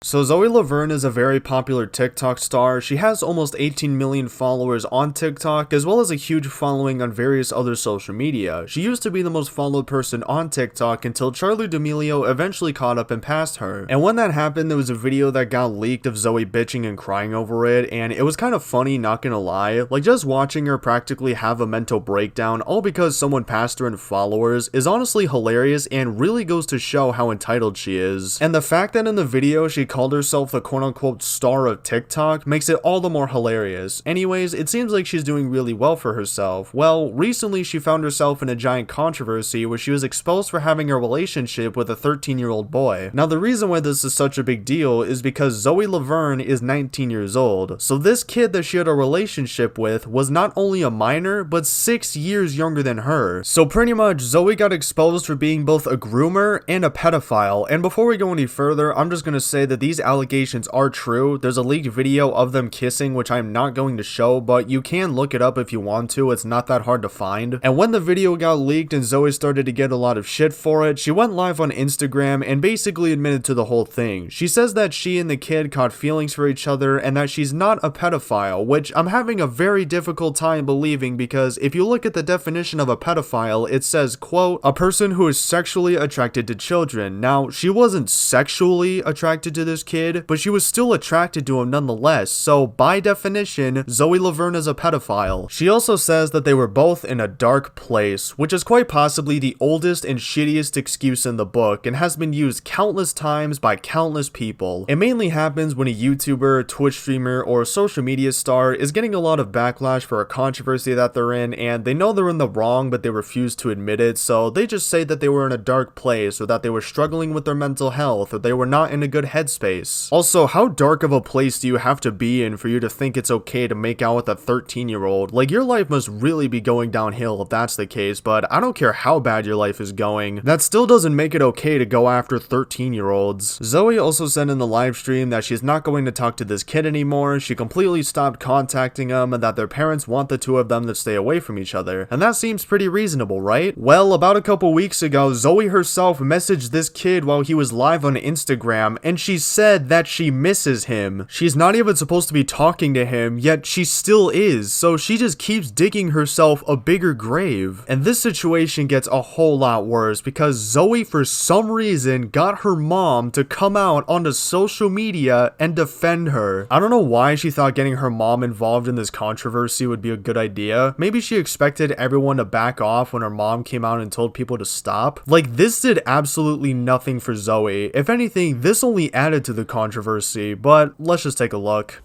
So Zoe Laverne is a very popular TikTok star. She has almost 18 million followers on TikTok, as well as a huge following on various other social media. She used to be the most followed person on TikTok until Charli D'Amelio eventually caught up and passed her. And when that happened, there was a video that got leaked of Zoe bitching and crying over it, and it was kind of funny, not gonna lie. Like, just watching her practically have a mental breakdown all because someone passed her in followers is honestly hilarious and really goes to show how entitled she is. And the fact that in the video she called herself the quote-unquote star of TikTok makes it all the more hilarious. Anyways, it seems like she's doing really well for herself. Well, recently she found herself in a giant controversy where she was exposed for having a relationship with a 13-year-old boy. Now, the reason why this is such a big deal is because Zoe Laverne is 19 years old. So this kid that she had a relationship with was not only a minor, but 6 years younger than her. So pretty much, Zoe got exposed for being both a groomer and a pedophile. And before we go any further, I'm just gonna say that these allegations are true. There's a leaked video of them kissing, which I'm not going to show, but you can look it up if you want to. It's not that hard to find. And when the video got leaked and Zoe started to get a lot of shit for it, she went live on Instagram and basically admitted to the whole thing. She says that she and the kid caught feelings for each other and that she's not a pedophile, which I'm having a very difficult time believing because if you look at the definition of a pedophile, it says, quote, a person who is sexually attracted to children. Now, she wasn't sexually attracted to this kid, but she was still attracted to him nonetheless, so by definition, Zoe Laverne is a pedophile. She also says that they were both in a dark place, which is quite possibly the oldest and shittiest excuse in the book and has been used countless times by countless people. It mainly happens when a YouTuber, Twitch streamer, or social media star is getting a lot of backlash for a controversy that they're in, and they know they're in the wrong, but they refuse to admit it, so they just say that they were in a dark place, or that they were struggling with their mental health, or they were not in a good headspace. Also, how dark of a place do you have to be in for you to think it's okay to make out with a 13-year-old? Like, your life must really be going downhill if that's the case, but I don't care how bad your life is going. That still doesn't make it okay to go after 13-year-olds. Zoe also said in the live stream that she's not going to talk to this kid anymore, she completely stopped contacting him, and that their parents want the two of them to stay away from each other. And that seems pretty reasonable, right? Well, about a couple weeks ago, Zoe herself messaged this kid while he was live on Instagram, and she said that she misses him. She's not even supposed to be talking to him, yet she still is, so she just keeps digging herself a bigger grave. And this situation gets a whole lot worse because Zoe, for some reason, got her mom to come out onto social media and defend her. I don't know why she thought getting her mom involved in this controversy would be a good idea. Maybe she expected everyone to back off when her mom came out and told people to stop. Like, this did absolutely nothing for Zoe. If anything, this only added to the controversy, but let's just take a look.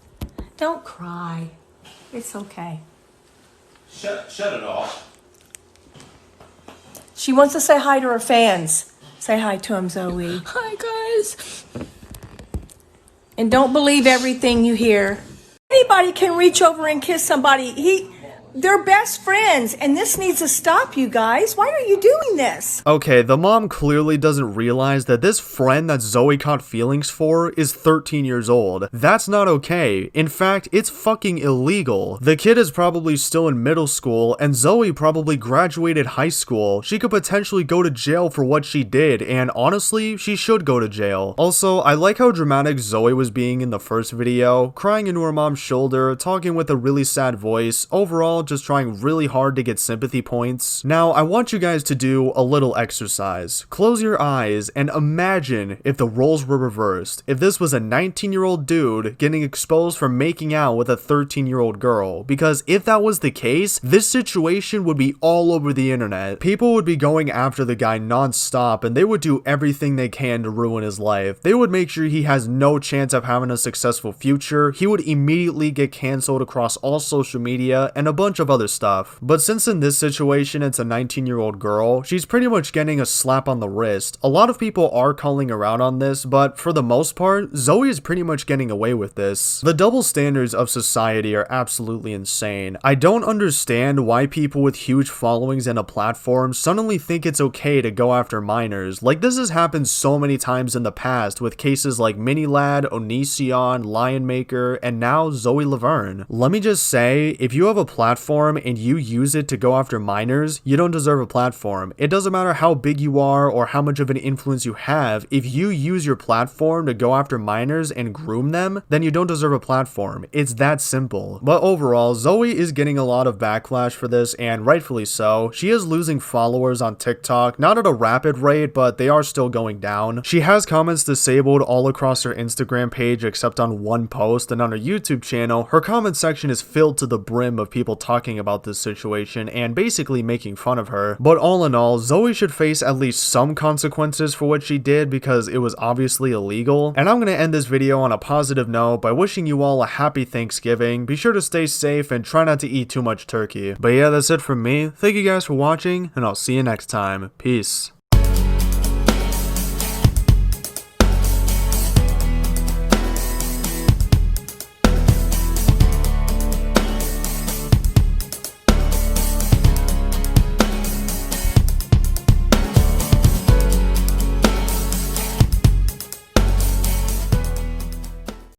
Don't cry. It's okay. Shut it off. She wants to say hi to her fans. Say hi to them, Zoe. Hi, guys. And don't believe everything you hear. Anybody can reach over and kiss somebody. They're best friends, and this needs to stop, you guys. Why are you doing this? Okay, the mom clearly doesn't realize that this friend that Zoe caught feelings for is 13 years old. That's not okay. In fact, it's fucking illegal. The kid is probably still in middle school, and Zoe probably graduated high school. She could potentially go to jail for what she did, and honestly, she should go to jail. Also, I like how dramatic Zoe was being in the first video, crying into her mom's shoulder, talking with a really sad voice. Overall, just trying really hard to get sympathy points. Now, I want you guys to do a little exercise. Close your eyes and imagine if the roles were reversed. If this was a 19-year-old dude getting exposed for making out with a 13-year-old girl. Because if that was the case, this situation would be all over the internet. People would be going after the guy non-stop and they would do everything they can to ruin his life. They would make sure he has no chance of having a successful future. He would immediately get canceled across all social media and a bunch of other stuff. But since in this situation it's a 19-year-old girl, she's pretty much getting a slap on the wrist. A lot of people are calling her out on this, but for the most part, Zoe is pretty much getting away with this. The double standards of society are absolutely insane. I don't understand why people with huge followings and a platform suddenly think it's okay to go after minors. Like, this has happened so many times in the past with cases like Minilad, Onision, Lionmaker, and now Zoe Laverne. Let me just say, if you have a platform platform and you use it to go after minors, you don't deserve a platform. It doesn't matter how big you are or how much of an influence you have. If you use your platform to go after minors and groom them, then you don't deserve a platform. It's that simple. But overall, Zoe is getting a lot of backlash for this, and rightfully so. She is losing followers on TikTok, not at a rapid rate, but they are still going down. She has comments disabled all across her Instagram page except on one post, and on her YouTube channel, her comment section is filled to the brim of people talking about this situation and basically making fun of her. But all in all, Zoe should face at least some consequences for what she did because it was obviously illegal. And I'm gonna end this video on a positive note by wishing you all a happy Thanksgiving. Be sure to stay safe and try not to eat too much turkey. But yeah, that's it from me. Thank you guys for watching, and I'll see you next time. Peace.